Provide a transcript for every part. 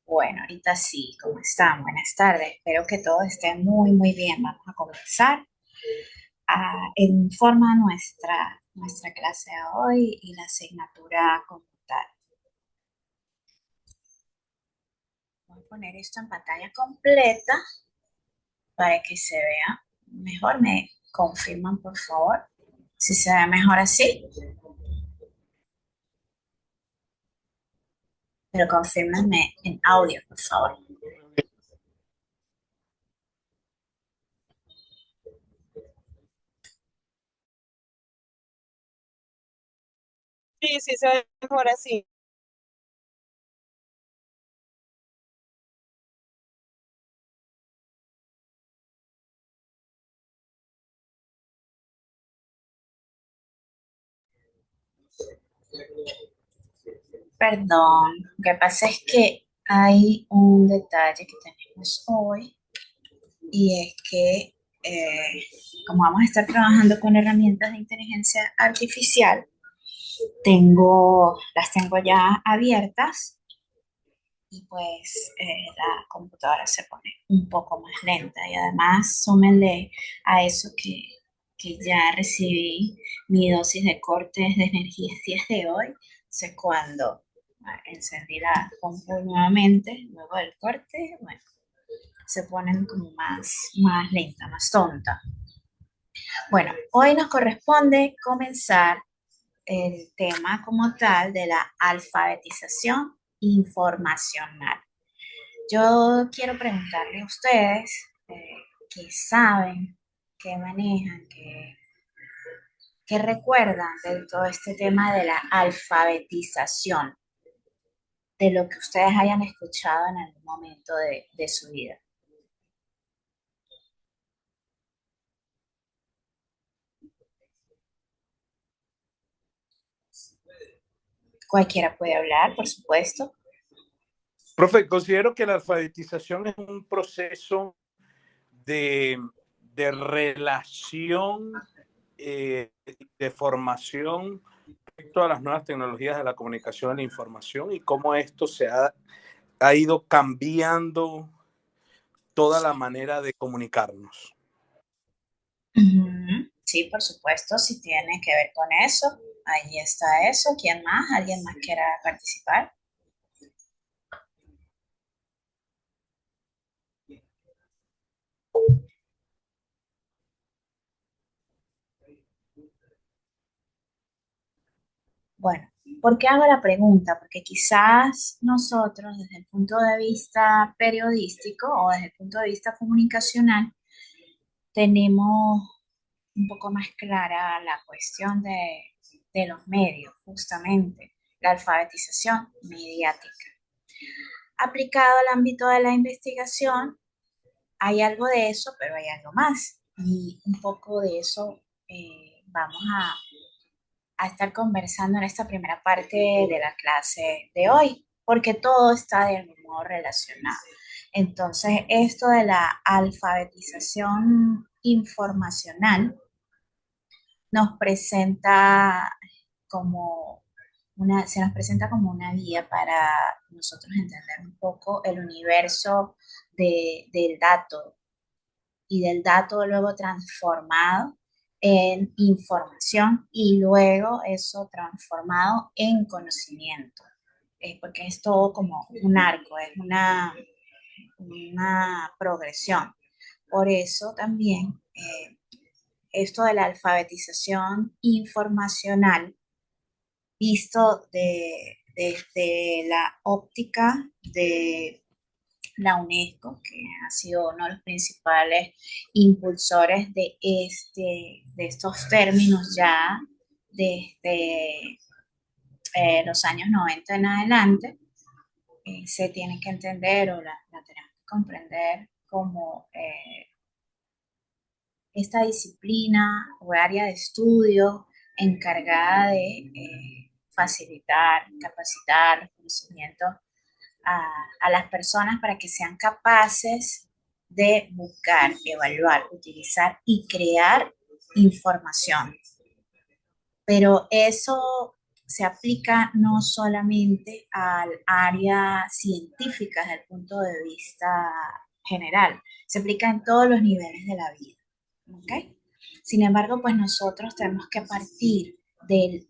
Bueno, ahorita sí, ¿cómo están? Buenas tardes. Espero que todo esté muy, muy bien. Vamos a comenzar en forma nuestra clase de hoy y la asignatura como tal. Voy a poner esto en pantalla completa para que se vea mejor. Me confirman, por favor, si se ve mejor así, pero confírmenme en audio, por favor. Sí, sí, se ve mejor así. Perdón, lo que pasa es que hay un detalle que tenemos hoy y es que como vamos a estar trabajando con herramientas de inteligencia artificial, las tengo ya abiertas y pues la computadora se pone un poco más lenta y además súmenle a eso que ya recibí mi dosis de cortes de energía el día de hoy. Entonces cuando encendí la compu nuevamente, luego del corte, bueno, se ponen como más lenta, más tonta. Bueno, hoy nos corresponde comenzar el tema como tal de la alfabetización informacional. Yo quiero preguntarle a ustedes qué saben, qué manejan, qué recuerdan de todo este tema de la alfabetización, de lo que ustedes hayan escuchado en algún momento de su vida. Cualquiera puede hablar, por supuesto. Profe, considero que la alfabetización es un proceso de, de relación, de formación respecto a las nuevas tecnologías de la comunicación y la información y cómo esto ha ido cambiando toda la manera de comunicarnos. Ujú. Sí, por supuesto, si tiene que ver con eso, ahí está eso. ¿Quién más? ¿Alguien más quiera participar? Bueno, ¿por qué hago la pregunta? Porque quizás nosotros, desde el punto de vista periodístico o desde el punto de vista comunicacional, tenemos un poco más clara la cuestión de los medios, justamente, la alfabetización mediática. Aplicado al ámbito de la investigación, hay algo de eso, pero hay algo más. Y un poco de eso vamos a estar conversando en esta primera parte de la clase de hoy, porque todo está de algún modo relacionado. Entonces, esto de la alfabetización informacional nos presenta como se nos presenta como una guía para nosotros entender un poco el universo del dato y del dato luego transformado en información y luego eso transformado en conocimiento. Porque es todo como un arco, es una progresión. Por eso también esto de la alfabetización informacional, visto desde la óptica de la UNESCO, que ha sido uno de los principales impulsores de estos términos ya desde los años 90 en adelante, se tiene que entender o la tenemos que comprender como esta disciplina o área de estudio encargada de facilitar, capacitar conocimiento a las personas para que sean capaces de buscar, evaluar, utilizar y crear información. Pero eso se aplica no solamente al área científica desde el punto de vista general, se aplica en todos los niveles de la vida. ¿Ok? Sin embargo, pues nosotros tenemos que partir de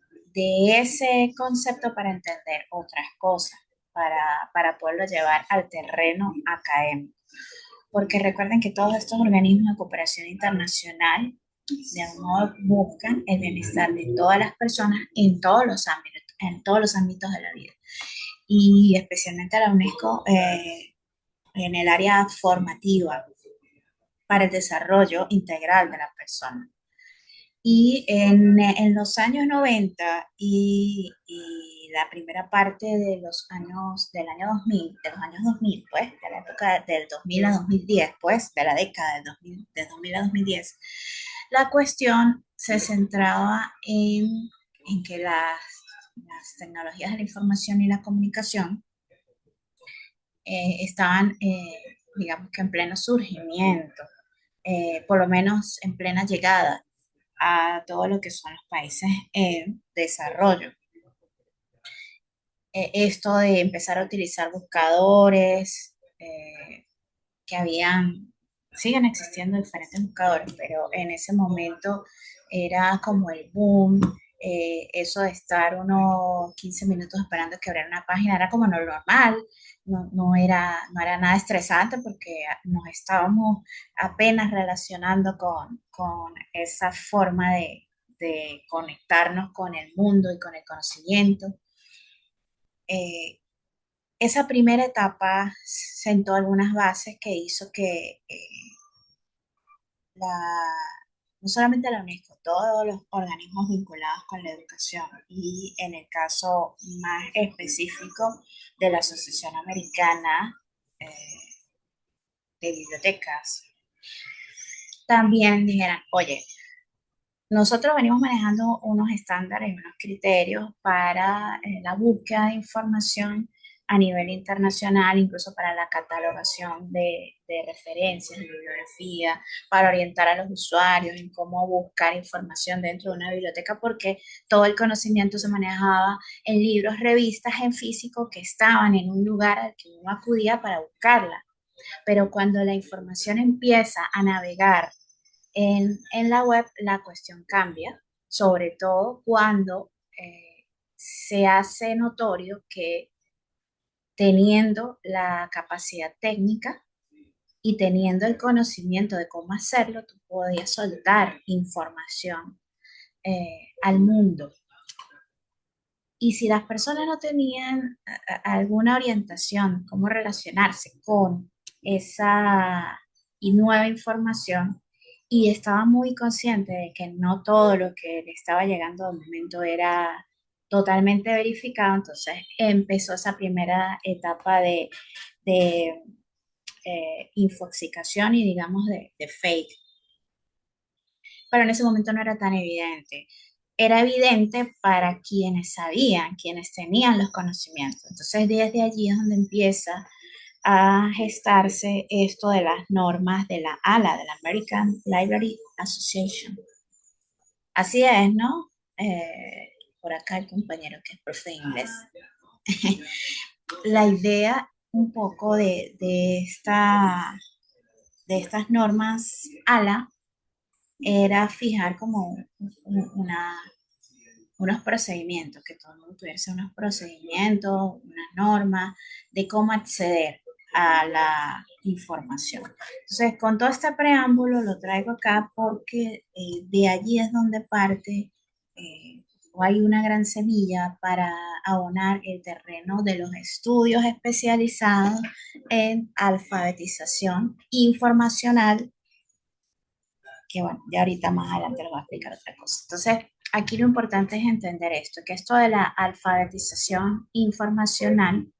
ese concepto para entender otras cosas, para poderlo llevar al terreno académico. Porque recuerden que todos estos organismos de cooperación internacional de algún modo buscan el bienestar de todas las personas en todos los ámbitos de la vida. Y especialmente la UNESCO en el área formativa para el desarrollo integral de la persona. Y en los años 90 y la primera parte de del año 2000, de los años 2000, pues, de la época del 2000 a 2010, pues, de la década del 2000 a 2010, la cuestión se centraba en que las tecnologías de la información y la comunicación estaban, digamos que en pleno surgimiento, por lo menos en plena llegada a todo lo que son los países en desarrollo. Esto de empezar a utilizar buscadores, que siguen existiendo diferentes buscadores, pero en ese momento era como el boom, eso de estar unos 15 minutos esperando que abriera una página era como lo normal, no era nada estresante porque nos estábamos apenas relacionando con esa forma de conectarnos con el mundo y con el conocimiento. Eh, Esa primera etapa sentó algunas bases que hizo que la, no solamente la UNESCO, todos los organismos vinculados con la educación y en el caso más específico de la Asociación Americana eh, de Bibliotecas, también dijeran, oye, nosotros venimos manejando unos estándares, unos criterios para la búsqueda de información a nivel internacional, incluso para la catalogación de referencias, de bibliografía, para orientar a los usuarios en cómo buscar información dentro de una biblioteca, porque todo el conocimiento se manejaba en libros, revistas, en físico que estaban en un lugar al que uno acudía para buscarla. Pero cuando la información empieza a navegar en la web, la cuestión cambia, sobre todo cuando se hace notorio que teniendo la capacidad técnica y teniendo el conocimiento de cómo hacerlo, tú podías soltar información al mundo. Y si las personas no tenían alguna orientación, cómo relacionarse con esa y nueva información, y estaba muy consciente de que no todo lo que le estaba llegando al momento era totalmente verificado, entonces empezó esa primera etapa de infoxicación y digamos de fake, pero en ese momento no era tan evidente. Era evidente para quienes sabían, quienes tenían los conocimientos. Entonces, desde allí es donde empieza a gestarse esto de las normas de la ALA, de la American Library Association. Así es, ¿no? Por acá el compañero que es profe de inglés. La idea un poco de estas normas ALA era fijar como una, unos procedimientos, que todo el mundo tuviese unos procedimientos, unas normas de cómo acceder a la información. Entonces, con todo este preámbulo lo traigo acá porque de allí es donde parte o hay una gran semilla para abonar el terreno de los estudios especializados en alfabetización informacional, que bueno, ya ahorita más adelante les voy a explicar otra cosa. Entonces, aquí lo importante es entender esto, que esto de la alfabetización informacional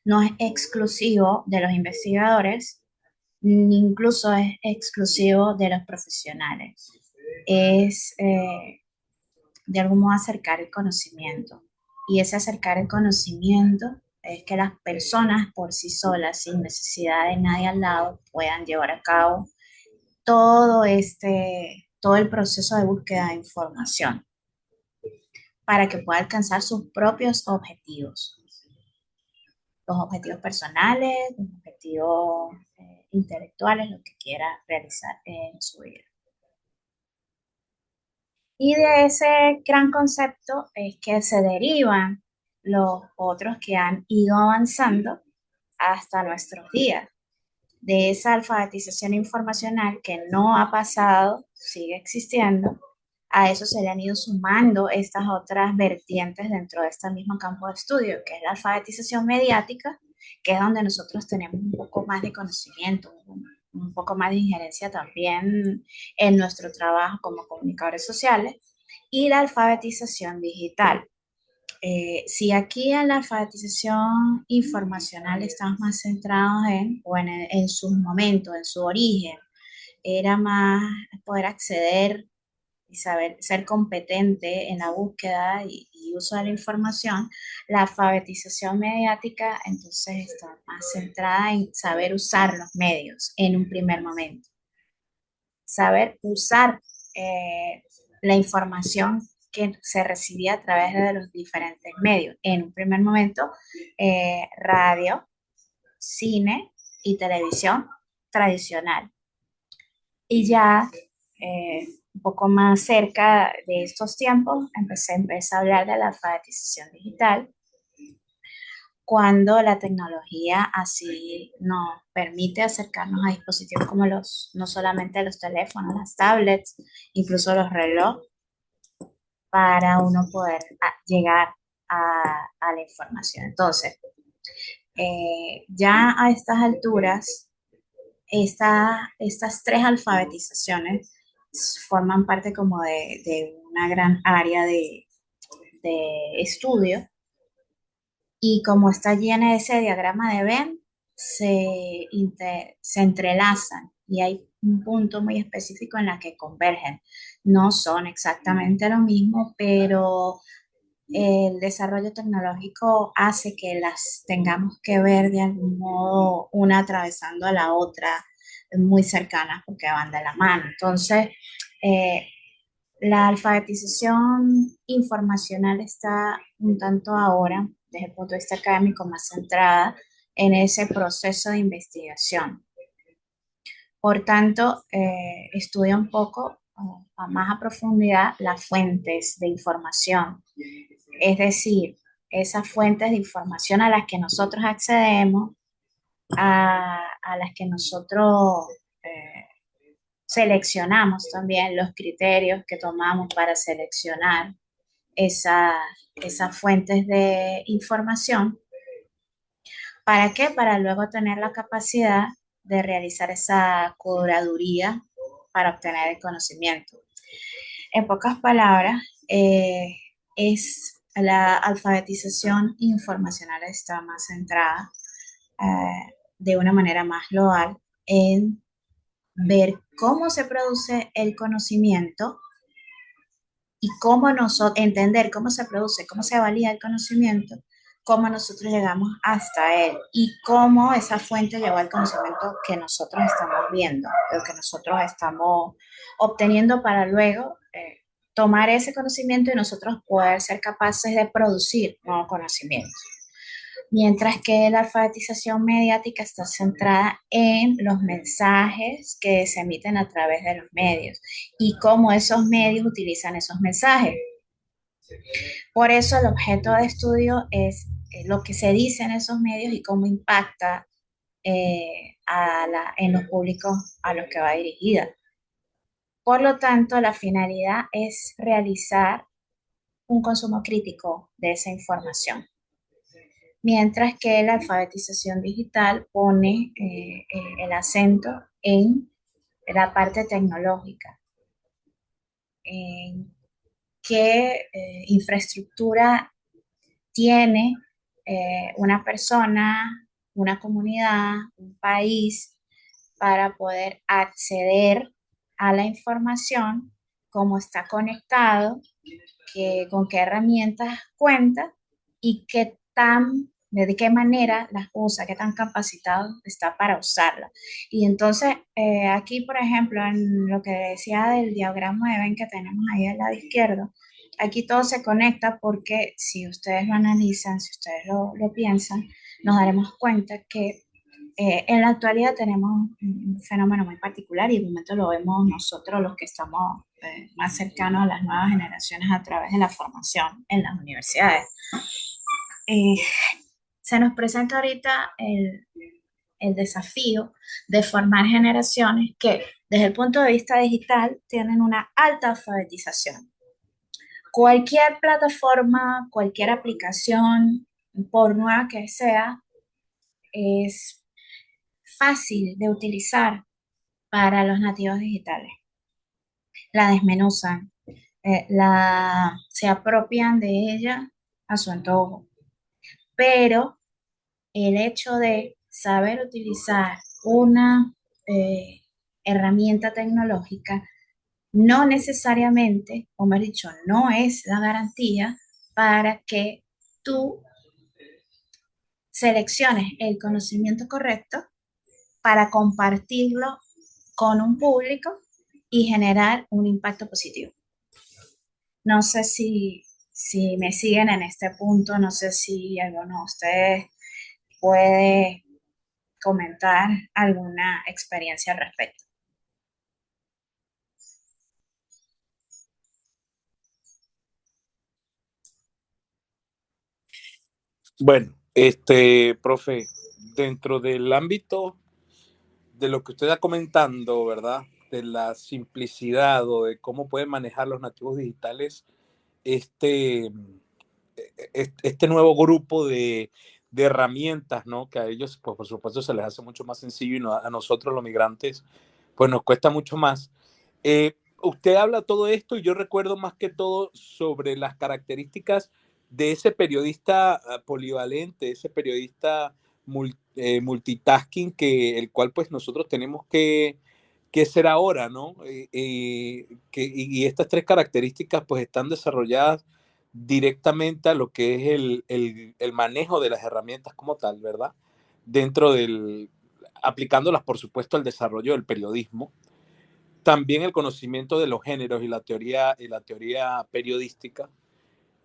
no es exclusivo de los investigadores, ni incluso es exclusivo de los profesionales. Es de algún modo acercar el conocimiento. Y ese acercar el conocimiento es que las personas por sí solas, sin necesidad de nadie al lado, puedan llevar a cabo todo el proceso de búsqueda de información. para que pueda alcanzar sus propios objetivos, los objetivos personales, los objetivos intelectuales, lo que quiera realizar en su vida. Y de ese gran concepto es que se derivan los otros que han ido avanzando hasta nuestros días. De esa alfabetización informacional que no ha pasado, sigue existiendo, a eso se le han ido sumando estas otras vertientes dentro de este mismo campo de estudio, que es la alfabetización mediática, que es donde nosotros tenemos un poco más de conocimiento, un poco más de injerencia también en nuestro trabajo como comunicadores sociales, y la alfabetización digital. Si aquí en la alfabetización informacional estamos más centrados en sus momentos, en su origen, era más poder acceder y saber ser competente en la búsqueda y uso de la información, la alfabetización mediática entonces está más centrada en saber usar los medios en un primer momento, saber usar la información que se recibía a través de los diferentes medios. En un primer momento, radio, cine y televisión tradicional. Y ya un poco más cerca de estos tiempos, empecé a hablar de la alfabetización digital, cuando la tecnología así nos permite acercarnos a dispositivos como no solamente los teléfonos, las tablets, incluso los relojes, para uno poder llegar a la información. Entonces, ya a estas alturas, estas tres alfabetizaciones forman parte como de una gran área de estudio, y como está llena de ese diagrama de Venn, se entrelazan y hay un punto muy específico en la que convergen. No son exactamente lo mismo, pero el desarrollo tecnológico hace que las tengamos que ver de algún modo una atravesando a la otra, muy cercanas porque van de la mano. Entonces, eh, la alfabetización informacional está un tanto ahora, desde el punto de vista académico, más centrada en ese proceso de investigación. Por tanto, estudia un poco a más a profundidad las fuentes de información, es decir, esas fuentes de información a las que nosotros accedemos, a las que nosotros seleccionamos también, los criterios que tomamos para seleccionar esas fuentes de información. ¿Para qué? Para luego tener la capacidad de realizar esa curaduría para obtener el conocimiento. En pocas palabras, la alfabetización informacional está más centrada de una manera más global en ver cómo se produce el conocimiento y cómo entender cómo se produce, cómo se valida el conocimiento, cómo nosotros llegamos hasta él y cómo esa fuente llegó al conocimiento que nosotros estamos viendo, lo que nosotros estamos obteniendo para luego tomar ese conocimiento y nosotros poder ser capaces de producir nuevo conocimiento. Mientras que la alfabetización mediática está centrada en los mensajes que se emiten a través de los medios y cómo esos medios utilizan esos mensajes. Por eso el objeto de estudio es lo que se dice en esos medios y cómo impacta en los públicos a los que va dirigida. Por lo tanto, la finalidad es realizar un consumo crítico de esa información. Mientras que la alfabetización digital pone el acento en la parte tecnológica, en qué infraestructura tiene una persona, una comunidad, un país para poder acceder a la información, cómo está conectado, con qué herramientas cuenta y de qué manera las usa, qué tan capacitado está para usarla. Y entonces, aquí, por ejemplo, en lo que decía del diagrama de Venn que tenemos ahí al lado izquierdo, aquí todo se conecta porque si ustedes lo analizan, si ustedes lo piensan, nos daremos cuenta que en la actualidad tenemos un fenómeno muy particular y de momento lo vemos nosotros los que estamos más cercanos a las nuevas generaciones a través de la formación en las universidades. Eh, Se nos presenta ahorita el desafío de formar generaciones que desde el punto de vista digital tienen una alta alfabetización. Cualquier plataforma, cualquier aplicación, por nueva que sea, es fácil de utilizar para los nativos digitales. La desmenuzan, se apropian de ella a su antojo, pero el hecho de saber utilizar una eh, herramienta tecnológica no necesariamente, o mejor dicho, no es la garantía para que tú selecciones el conocimiento correcto para compartirlo con un público y generar un impacto positivo. No sé si me siguen en este punto, no sé si alguno de ustedes puede comentar alguna experiencia al respecto. Bueno, profe, dentro del ámbito de lo que usted está comentando, ¿verdad? De la simplicidad o de cómo pueden manejar los nativos digitales este, este nuevo grupo de herramientas, ¿no? Que a ellos, pues por supuesto, se les hace mucho más sencillo y a nosotros los migrantes, pues nos cuesta mucho más. Usted habla todo esto y yo recuerdo más que todo sobre las características de ese periodista polivalente, ese periodista multitasking, el cual pues nosotros tenemos que ser ahora, ¿no? Y estas tres características pues están desarrolladas directamente a lo que es el manejo de las herramientas como tal, ¿verdad? Dentro aplicándolas por supuesto al desarrollo del periodismo, también el conocimiento de los géneros y la teoría periodística,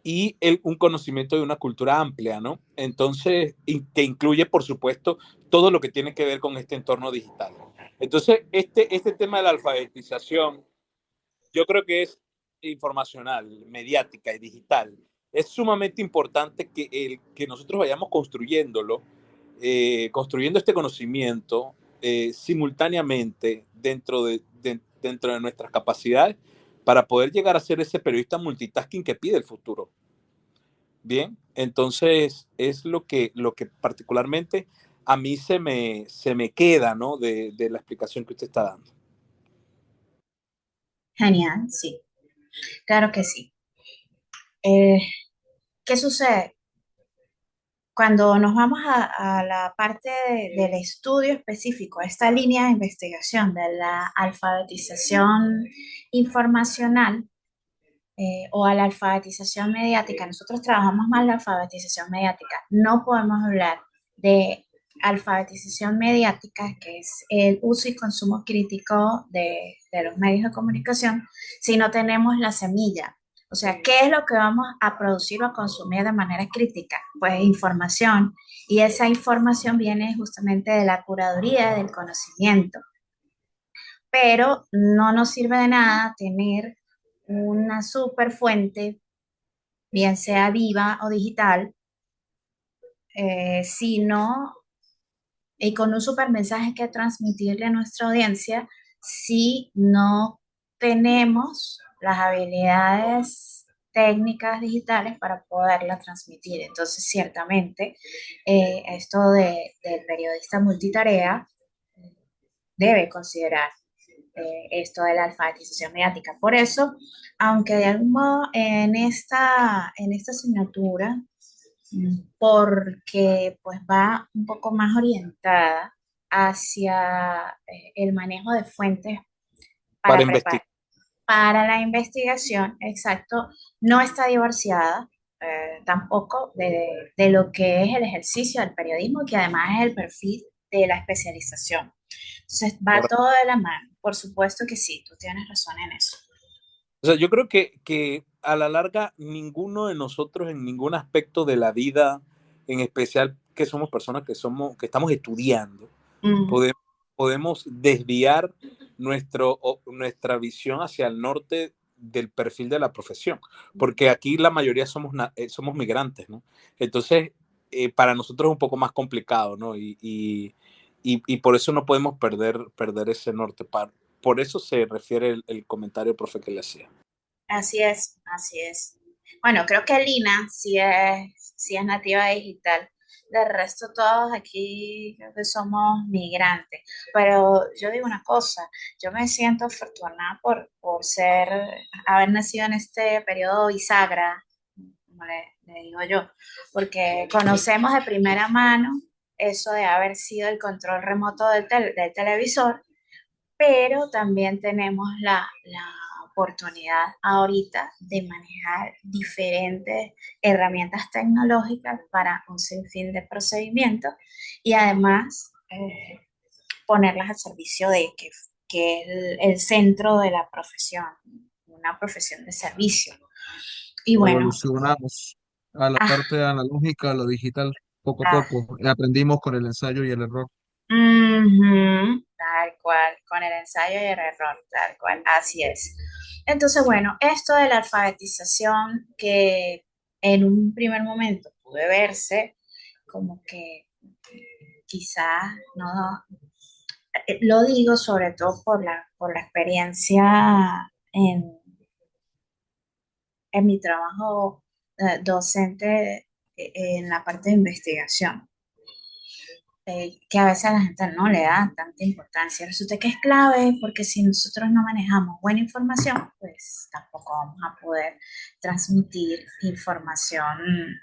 y un conocimiento de una cultura amplia, ¿no? Entonces, que incluye, por supuesto, todo lo que tiene que ver con este entorno digital. Entonces, este tema de la alfabetización, yo creo que es informacional, mediática y digital. Es sumamente importante que nosotros vayamos construyéndolo, construyendo este conocimiento simultáneamente dentro de nuestras capacidades para poder llegar a ser ese periodista multitasking que pide el futuro. Bien, entonces es lo que particularmente a mí se me queda, ¿no? De la explicación que usted está dando. Genial, sí, claro que sí. Eh, ¿Qué sucede? Cuando nos vamos a la parte del estudio específico, esta línea de investigación de la alfabetización informacional o a la alfabetización mediática, nosotros trabajamos más la alfabetización mediática. No podemos hablar de alfabetización mediática, que es el uso y consumo crítico de los medios de comunicación, si no tenemos la semilla. O sea, ¿qué es lo que vamos a producir o a consumir de manera crítica? Pues información. Y esa información viene justamente de la curaduría del conocimiento. Pero no nos sirve de nada tener una super fuente, bien sea viva o digital, sino y con un super mensaje que transmitirle a nuestra audiencia si no tenemos las habilidades técnicas digitales para poderla transmitir. Entonces, ciertamente, esto del periodista multitarea debe considerar esto de la alfabetización mediática. Por eso, aunque de algún modo en esta asignatura, porque pues va un poco más orientada hacia el manejo de fuentes Para para investigar. preparar, para la investigación, exacto, no está divorciada tampoco de lo que es el ejercicio del periodismo, que además es el perfil de la especialización. Entonces va todo de la mano, por supuesto que sí, tú tienes razón en eso. O sea, yo creo que a la larga ninguno de nosotros en ningún aspecto de la vida, en especial que somos personas que estamos estudiando, Mm, podemos, podemos desviar nuestra visión hacia el norte del perfil de la profesión, porque aquí la mayoría somos migrantes, ¿no? Entonces, para nosotros es un poco más complicado, ¿no? Y por eso no podemos perder ese norte. Por eso se refiere el comentario, profe, que le hacía. así es, así es. Bueno, creo que Lina sí es nativa digital. Del resto, todos aquí creo que somos migrantes. Pero yo digo una cosa, yo me siento afortunada por haber nacido en este periodo bisagra, como le digo yo, porque conocemos de primera mano eso de haber sido el control remoto del televisor, pero también tenemos la oportunidad ahorita de manejar diferentes herramientas tecnológicas para un sinfín de procedimientos y además ponerlas al servicio que es el centro de la profesión, una profesión de servicio. Y bueno, Evolucionamos a la ah, parte analógica, a lo digital, poco a ah, poco. Aprendimos con el ensayo y el error. ujú, tal cual, con el ensayo y el error, tal cual, así es. Entonces, bueno, esto de la alfabetización que en un primer momento puede verse como que quizás no, lo digo sobre todo por la experiencia en mi trabajo docente en la parte de investigación. Que a veces a la gente no le da tanta importancia. Resulta que es clave porque si nosotros no manejamos buena información, pues tampoco vamos a poder transmitir información.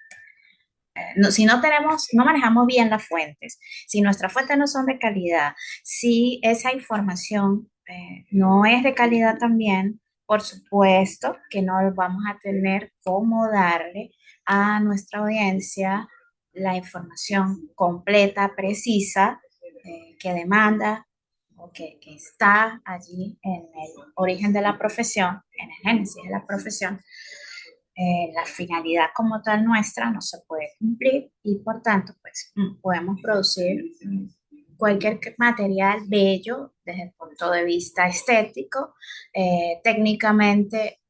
No, si no tenemos, no manejamos bien las fuentes, si nuestras fuentes no son de calidad, si esa información no es de calidad también, por supuesto que no vamos a tener cómo darle a nuestra audiencia la información completa, precisa, que demanda o que está allí en el origen de la profesión, en el génesis de la profesión. La finalidad como tal nuestra no se puede cumplir y por tanto pues podemos producir cualquier material bello desde el punto de vista estético, técnicamente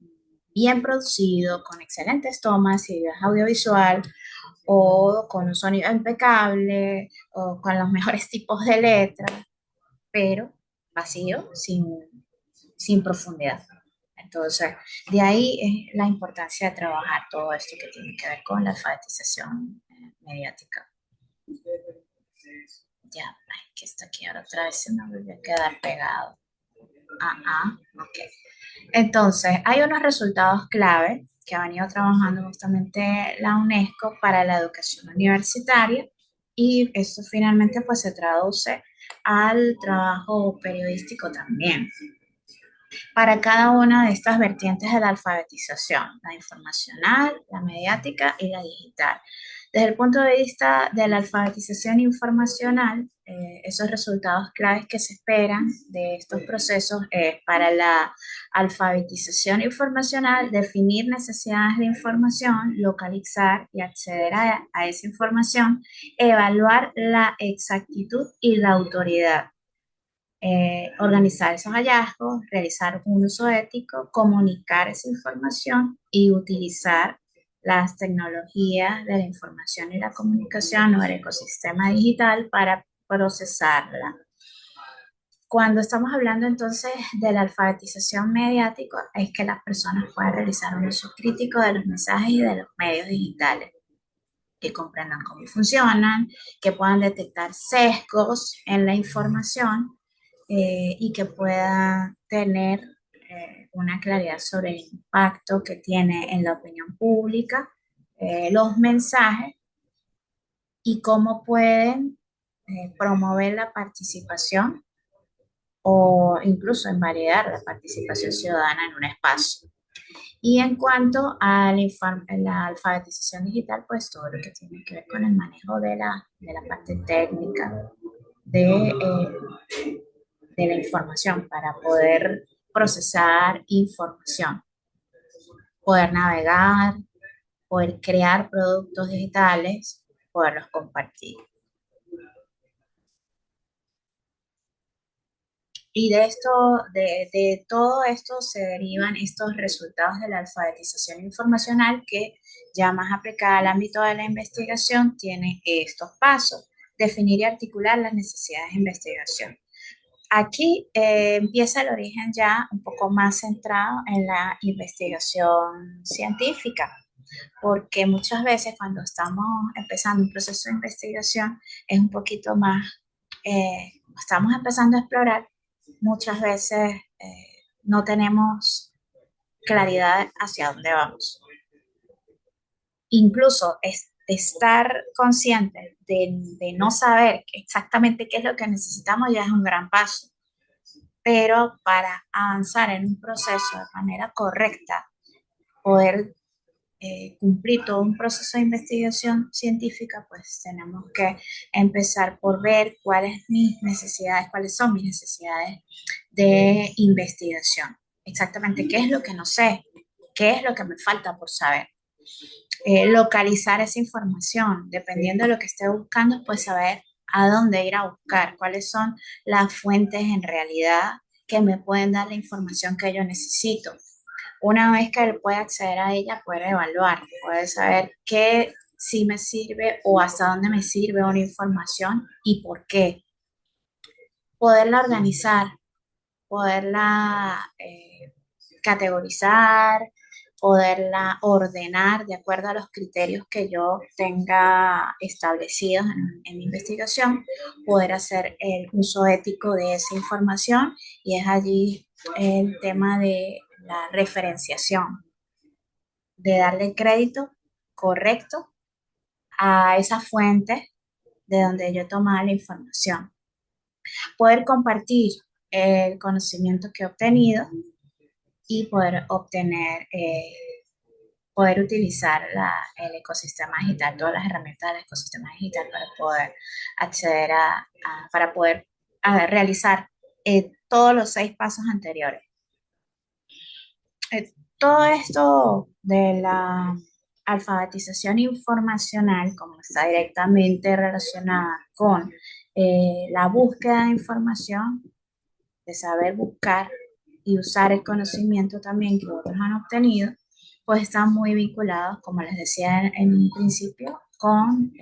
bien producido, con excelentes tomas y audiovisual o con un sonido impecable o con los mejores tipos de letras, pero vacío, sin profundidad. Entonces, de ahí es la importancia de trabajar todo esto que tiene que ver con la alfabetización mediática. Ya, ay, que está aquí ahora otra vez se me volvió a quedar pegado. Ok. Entonces, hay unos resultados clave que ha venido trabajando justamente la UNESCO para la educación universitaria y esto finalmente pues se traduce al trabajo periodístico también para cada una de estas vertientes de la alfabetización, la informacional, la mediática y la digital. Desde el punto de vista de la alfabetización informacional, esos resultados claves que se esperan de estos procesos es para la alfabetización informacional, definir necesidades de información, localizar y acceder a esa información, evaluar la exactitud y la autoridad, organizar esos hallazgos, realizar un uso ético, comunicar esa información y utilizar las tecnologías de la información y la comunicación o el ecosistema digital para procesarla. Cuando estamos hablando entonces de la alfabetización mediática, es que las personas puedan realizar un uso crítico de los mensajes y de los medios digitales, que comprendan cómo funcionan, que puedan detectar sesgos en la información y que pueda tener una claridad sobre el impacto que tiene en la opinión pública, los mensajes y cómo pueden promover la participación o incluso invalidar la participación ciudadana en un espacio. Y en cuanto a la alfabetización digital, pues todo lo que tiene que ver con el manejo de la parte técnica de la información para poder procesar información. poder navegar, poder crear productos digitales, poderlos compartir. Y de todo esto se derivan estos resultados de la alfabetización informacional que ya más aplicada al ámbito de la investigación tiene estos pasos: definir y articular las necesidades de investigación. Aquí empieza el origen ya un poco más centrado en la investigación científica, porque muchas veces cuando estamos empezando un proceso de investigación es un poquito más, estamos empezando a explorar, muchas veces no tenemos claridad hacia dónde vamos. Incluso estar consciente de no saber exactamente qué es lo que necesitamos ya es un gran paso. Pero para avanzar en un proceso de manera correcta, poder cumplir todo un proceso de investigación científica, pues tenemos que empezar por ver cuáles son mis necesidades de investigación. Exactamente qué es lo que no sé, qué es lo que me falta por saber. Localizar esa información, dependiendo de lo que esté buscando, pues saber a dónde ir a buscar, cuáles son las fuentes en realidad que me pueden dar la información que yo necesito. Una vez que él puede acceder a ella, puede evaluar, puede saber qué sí me sirve o hasta dónde me sirve una información y por qué. Poderla organizar, poderla categorizar, poderla ordenar de acuerdo a los criterios que yo tenga establecidos en mi investigación, poder hacer el uso ético de esa información, y es allí el tema de la referenciación, de darle crédito correcto a esa fuente de donde yo tomaba la información. Poder compartir el conocimiento que he obtenido y poder poder utilizar el ecosistema digital, todas las herramientas del ecosistema digital para poder acceder para poder realizar todos los 6 pasos anteriores. Todo esto de la alfabetización informacional, como está directamente relacionada con la búsqueda de información, de saber buscar y usar el conocimiento también que otros han obtenido, pues están muy vinculados, como les decía en un principio, con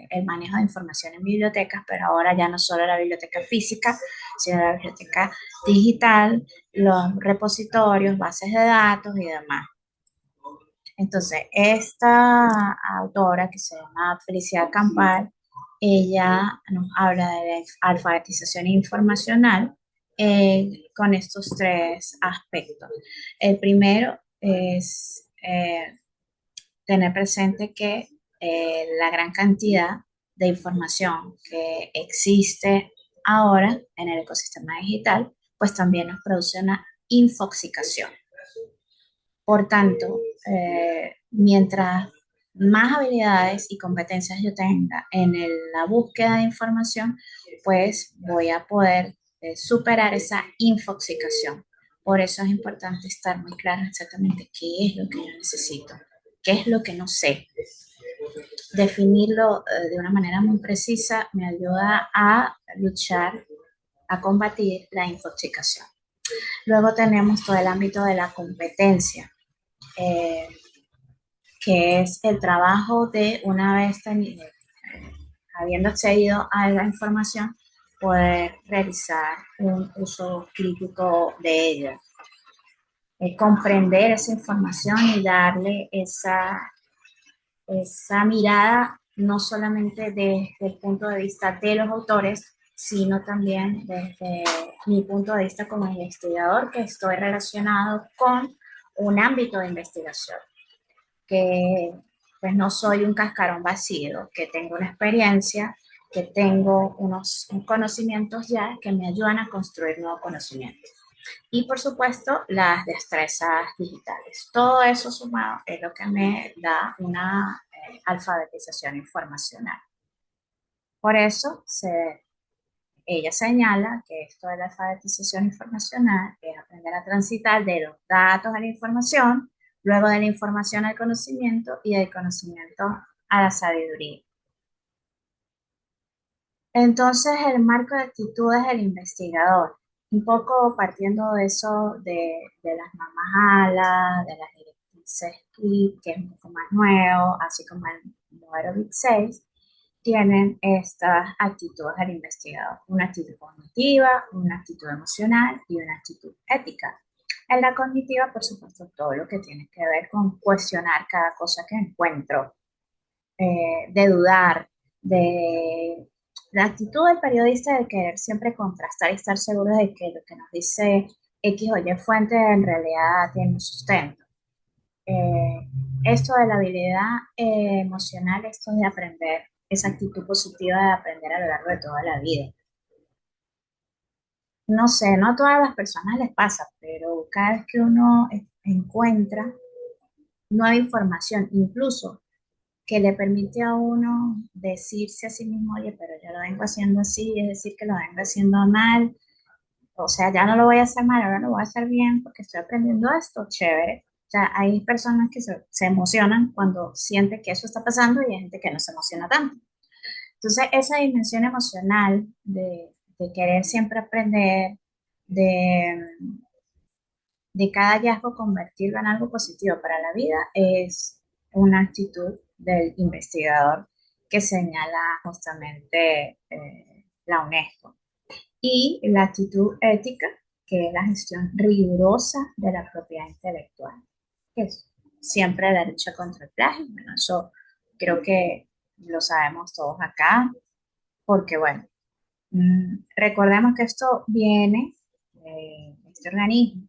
el manejo de información en bibliotecas, pero ahora ya no solo la biblioteca física, sino la biblioteca digital, los repositorios, bases de datos y demás. Entonces, esta autora que se llama Felicidad Campal, ella nos habla de alfabetización informacional con estos 3 aspectos. El primero es tener presente que la gran cantidad de información que existe ahora en el ecosistema digital, pues también nos produce una infoxicación. Por tanto, mientras más habilidades y competencias yo tenga en la búsqueda de información, pues voy a poder superar esa infoxicación. Por eso es importante estar muy claro exactamente qué es lo que yo necesito, qué es lo que no sé. Definirlo de una manera muy precisa me ayuda a luchar, a combatir la infoxicación. Luego tenemos todo el ámbito de la competencia. Que es el trabajo de, una vez habiendo accedido a la información, poder realizar un uso crítico de ella. Comprender esa información y darle esa mirada, no solamente desde el punto de vista de los autores, sino también desde mi punto de vista como investigador, que estoy relacionado con un ámbito de investigación, que pues no soy un cascarón vacío, que tengo una experiencia, que tengo unos conocimientos ya que me ayudan a construir nuevo conocimiento. Y por supuesto, las destrezas digitales. Todo eso sumado es lo que me da una alfabetización informacional. Por eso ella señala que esto de la alfabetización informacional es aprender a transitar de los datos a la información luego de la información al conocimiento y del conocimiento a la sabiduría. Entonces, el marco de actitudes del investigador, un poco partiendo de eso de las normas ALA, de las directrices KIP, que es un poco más nuevo, así como el modelo BIP 6, tienen estas actitudes del investigador, una actitud cognitiva, una actitud emocional y una actitud ética. En la cognitiva, por supuesto, todo lo que tiene que ver con cuestionar cada cosa que encuentro, de dudar, de la actitud del periodista de querer siempre contrastar y estar seguro de que lo que nos dice X o Y fuente en realidad tiene un sustento. Eh, Esto de la habilidad emocional, esto de aprender, esa actitud positiva de aprender a lo largo de toda la vida. No sé, no a todas las personas les pasa, pero cada vez que uno encuentra nueva información, incluso que le permite a uno decirse a sí mismo, oye, pero yo lo vengo haciendo así, es decir, que lo vengo haciendo mal, o sea, ya no lo voy a hacer mal, ahora lo voy a hacer bien porque estoy aprendiendo esto, chévere. O sea, hay personas que se emocionan cuando sienten que eso está pasando y hay gente que no se emociona tanto. Entonces, esa dimensión emocional de querer siempre aprender, de, de cada hallazgo convertirlo en algo positivo para la vida, es una actitud del investigador que señala justamente la UNESCO. Y la actitud ética, que es la gestión rigurosa de la propiedad intelectual, que es siempre la lucha contra el plagio. Bueno, eso creo que lo sabemos todos acá, porque bueno, recordemos que esto viene, este organismo